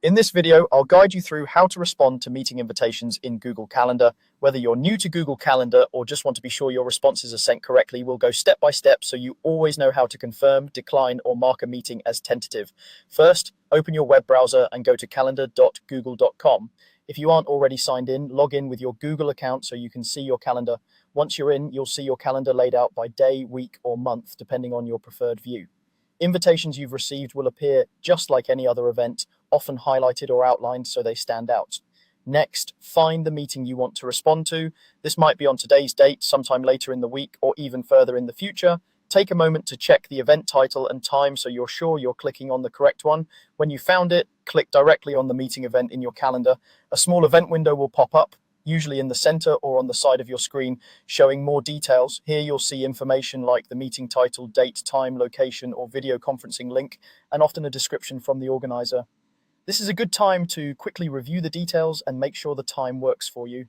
In this video, I'll guide you through how to respond to meeting invitations in Google Calendar. Whether you're new to Google Calendar or just want to be sure your responses are sent correctly, we'll go step by step so you always know how to confirm, decline, or mark a meeting as tentative. First, open your web browser and go to calendar.google.com. If you aren't already signed in, log in with your Google account so you can see your calendar. Once you're in, you'll see your calendar laid out by day, week, or month, depending on your preferred view. Invitations you've received will appear just like any other event, often highlighted or outlined so they stand out. Next, find the meeting you want to respond to. This might be on today's date, sometime later in the week, or even further in the future. Take a moment to check the event title and time so you're sure you're clicking on the correct one. When you found it, click directly on the meeting event in your calendar. A small event window will pop up, usually in the center or on the side of your screen, showing more details. Here you'll see information like the meeting title, date, time, location, or video conferencing link, and often a description from the organizer. This is a good time to quickly review the details and make sure the time works for you.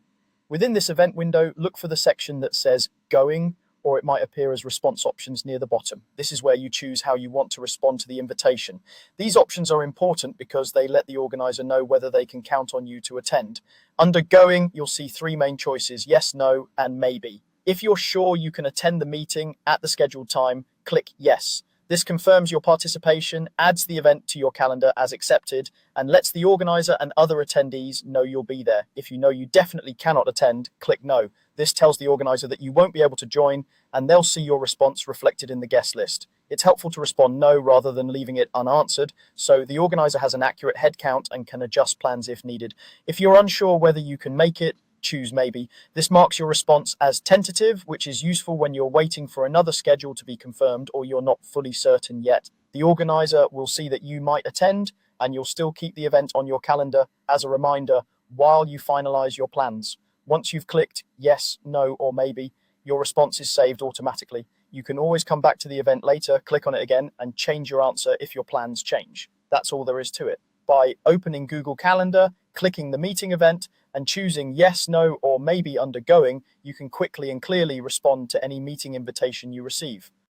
Within this event window, look for the section that says Going, or it might appear as response options near the bottom. This is where you choose how you want to respond to the invitation. These options are important because they let the organizer know whether they can count on you to attend. Under Going, you'll see three main choices: yes, no, and maybe. If you're sure you can attend the meeting at the scheduled time, click yes. This confirms your participation, adds the event to your calendar as accepted, and lets the organizer and other attendees know you'll be there. If you know you definitely cannot attend, click no. This tells the organizer that you won't be able to join, and they'll see your response reflected in the guest list. It's helpful to respond no rather than leaving it unanswered, so the organizer has an accurate head count and can adjust plans if needed. If you're unsure whether you can make it, choose maybe. This marks your response as tentative, which is useful when you're waiting for another schedule to be confirmed or you're not fully certain yet. The organizer will see that you might attend, and you'll still keep the event on your calendar as a reminder while you finalize your plans. Once you've clicked yes, no, or maybe, your response is saved automatically. You can always come back to the event later, click on it again, and change your answer if your plans change. That's all there is to it. By opening Google Calendar, clicking the meeting event, and choosing yes, no, or maybe under Going, you can quickly and clearly respond to any meeting invitation you receive.